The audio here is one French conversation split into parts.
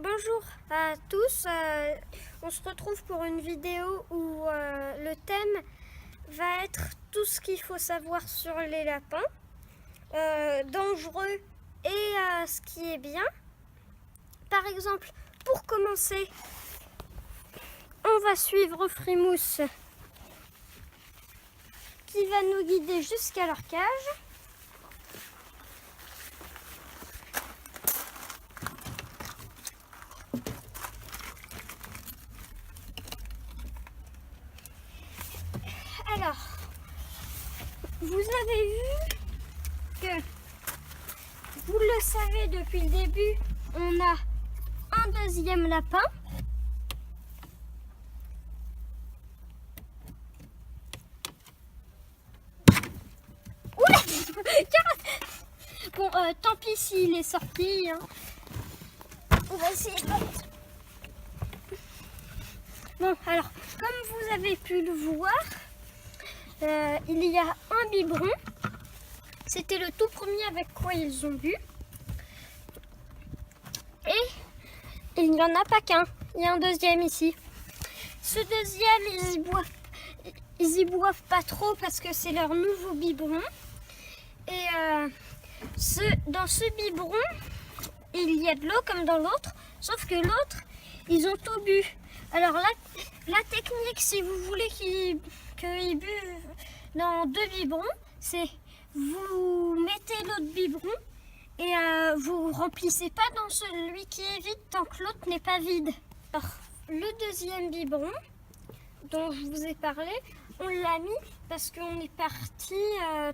Bonjour à tous, on se retrouve pour une vidéo où le thème va être tout ce qu'il faut savoir sur les lapins, dangereux et ce qui est bien. Par exemple, pour commencer, on va suivre Frimousse qui va nous guider jusqu'à leur cage. Alors, vous avez vu que, vous le savez depuis le début, on a un deuxième lapin. Oula, bon, tant pis s'il est sorti. Hein. On va essayer de... Bon, alors, comme vous avez pu le voir, il y a un biberon. C'était le tout premier avec quoi ils ont bu. Et il n'y en a pas qu'un. Il y a un deuxième ici. Ce deuxième, ils y boivent pas trop parce que c'est leur nouveau biberon. Et dans ce biberon, il y a de l'eau comme dans l'autre. Sauf que l'autre, ils ont tout bu. Alors la technique, si vous voulez qu'ils buvent dans deux biberons, c'est vous mettez l'autre biberon et vous remplissez pas dans celui qui est vide tant que l'autre n'est pas vide. Alors, le deuxième biberon dont je vous ai parlé, on l'a mis parce qu'on est parti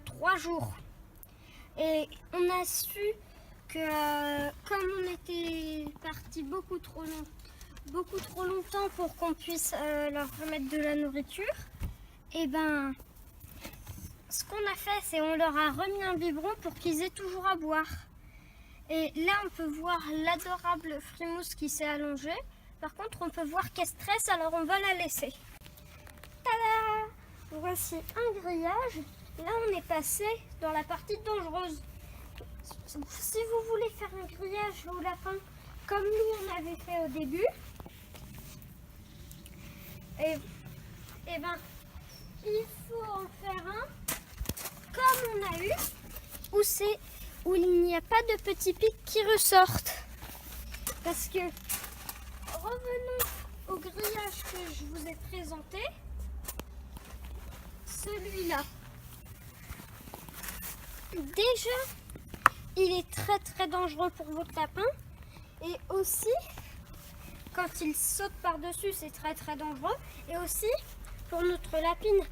3 jours. Et on a su que comme on était parti beaucoup trop longtemps pour qu'on puisse leur remettre de la nourriture, et ben ce qu'on a fait, c'est on leur a remis un biberon pour qu'ils aient toujours à boire. Et là, on peut voir l'adorable Frimousse qui s'est allongée. Par contre, on peut voir qu'elle stresse, alors on va la laisser. Tada! Voici un grillage. Là, on est passé dans la partie dangereuse. Si vous voulez faire un grillage au lapin, comme nous, on avait fait au début, et ben, il faut en faire un comme on a eu, où il n'y a pas de petits pics qui ressortent. Parce que, revenons au grillage que je vous ai présenté, celui-là. Déjà, il est très très dangereux pour votre lapin. Et aussi, quand il saute par-dessus, c'est très très dangereux. Et aussi, pour notre lapine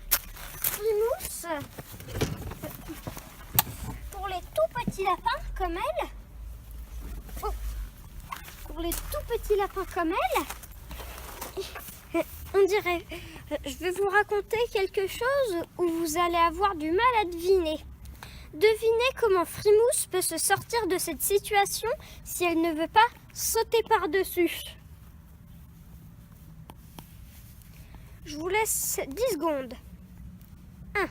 Frimousse, pour les tout petits lapins comme elle, on dirait, je vais vous raconter quelque chose où vous allez avoir du mal à deviner. Devinez comment Frimousse peut se sortir de cette situation si elle ne veut pas sauter par-dessus. Je vous laisse 10 secondes. 1,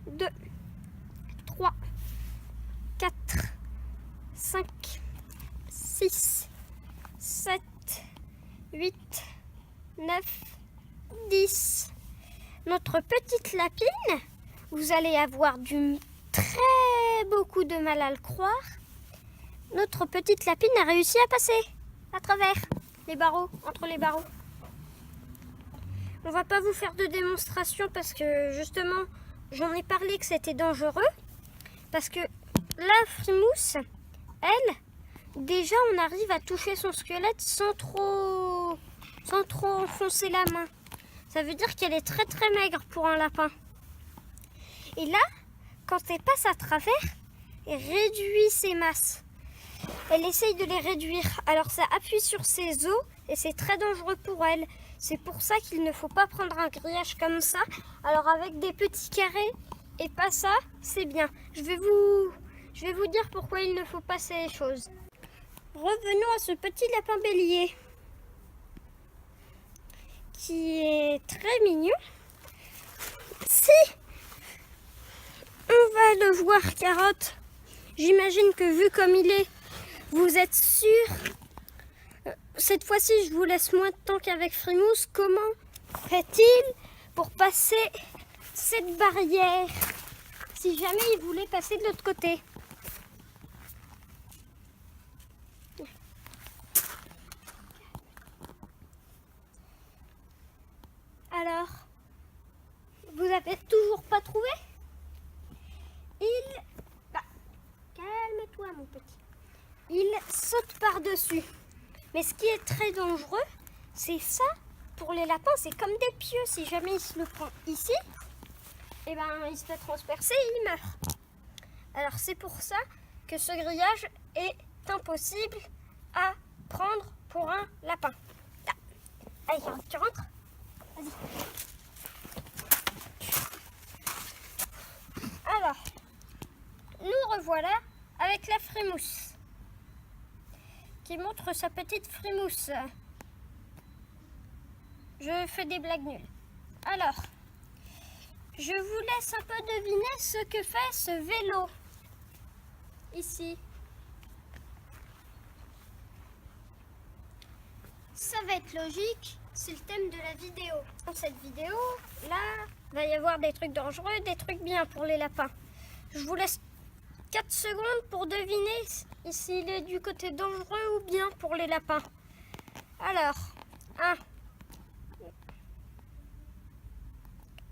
2, 3, 4, 5, 6, 7, 8, 9, 10. Notre petite lapine, vous allez avoir beaucoup de mal à le croire. Notre petite lapine a réussi à passer à travers les barreaux, entre les barreaux. On va pas vous faire de démonstration parce que justement, j'en ai parlé que c'était dangereux. Parce que la Frimousse, elle, déjà on arrive à toucher son squelette sans trop enfoncer la main. Ça veut dire qu'elle est très très maigre pour un lapin. Et là, quand elle passe à travers, elle réduit ses masses. Elle essaye de les réduire. Alors ça appuie sur ses os et c'est très dangereux pour elle. C'est pour ça qu'il ne faut pas prendre un grillage comme ça. Alors avec des petits carrés et pas ça, c'est bien. Je vais vous dire pourquoi il ne faut pas ces choses. Revenons à ce petit lapin bélier qui est très mignon. Si on va le voir, Carotte, j'imagine que vu comme il est, vous êtes sûr cette fois-ci, je vous laisse moins de temps qu'avec Frimousse. Comment fait-il pour passer cette barrière si jamais il voulait passer de l'autre côté? Alors, vous avez toujours pas trouvé? Calme-toi mon petit. Il saute par-dessus. Mais ce qui est très dangereux, c'est ça. Pour les lapins, c'est comme des pieux. Si jamais il se le prend ici, et ben il se fait transpercer et il meurt. Alors c'est pour ça que ce grillage est impossible à prendre pour un lapin. Là. Allez, tu rentres. Vas-y. Alors, nous revoilà avec la Frimousse qui montre sa petite Frimousse. Je fais des blagues nulles. Alors, je vous laisse un peu deviner ce que fait ce vélo ici. Ça va être logique, c'est le thème de la vidéo. Dans cette vidéo, là, va y avoir des trucs dangereux, des trucs bien pour les lapins. Je vous laisse 4 secondes pour deviner s'il est du côté dangereux ou bien pour les lapins. Alors, 1,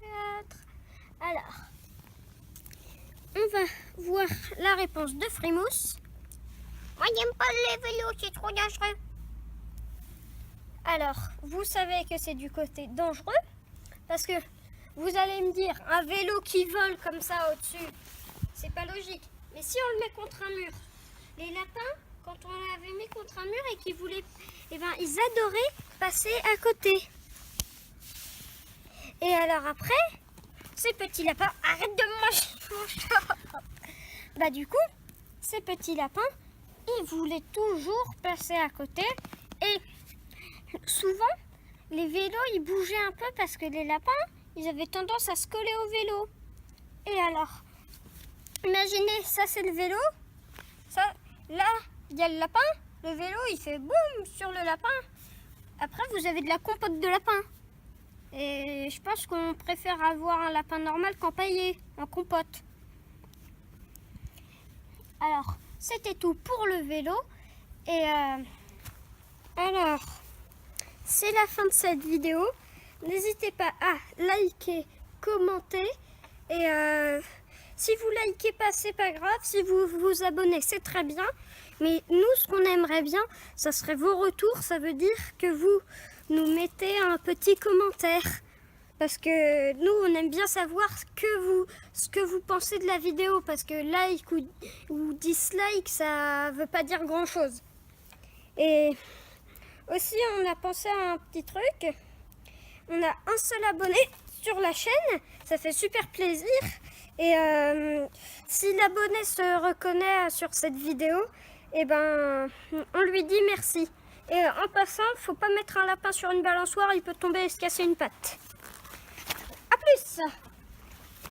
4. Alors, on va voir la réponse de Frimousse. Moi, j'aime pas les vélos, c'est trop dangereux. Alors, vous savez que c'est du côté dangereux parce que vous allez me dire, un vélo qui vole comme ça au-dessus, c'est pas logique. Mais si on le met contre un mur, les lapins, quand on l'avait mis contre un mur et qu'ils voulaient, eh ben, ils adoraient passer à côté. Et alors après, ces petits lapins, arrête de manger mon chat. Bah du coup, ces petits lapins, ils voulaient toujours passer à côté. Et souvent, les vélos, ils bougeaient un peu parce que les lapins, ils avaient tendance à se coller au vélo. Et alors, imaginez, ça c'est le vélo. Ça, là, il y a le lapin. Le vélo, il fait boum sur le lapin. Après, vous avez de la compote de lapin. Et je pense qu'on préfère avoir un lapin normal qu'empaillé en compote. Alors, c'était tout pour le vélo. Et alors, c'est la fin de cette vidéo. N'hésitez pas à liker, commenter. Et si vous likez pas, c'est pas grave. Si vous vous abonnez, c'est très bien. Mais nous, ce qu'on aimerait bien, ça serait vos retours. Ça veut dire que vous nous mettez un petit commentaire. Parce que nous, on aime bien savoir ce que vous pensez de la vidéo. Parce que like ou dislike, ça veut pas dire grand-chose. Et aussi, on a pensé à un petit truc. On a un seul abonné sur la chaîne. Ça fait super plaisir. Et si l'abonné se reconnaît sur cette vidéo, eh ben, on lui dit merci. Et en passant, faut pas mettre un lapin sur une balançoire, il peut tomber et se casser une patte. A plus!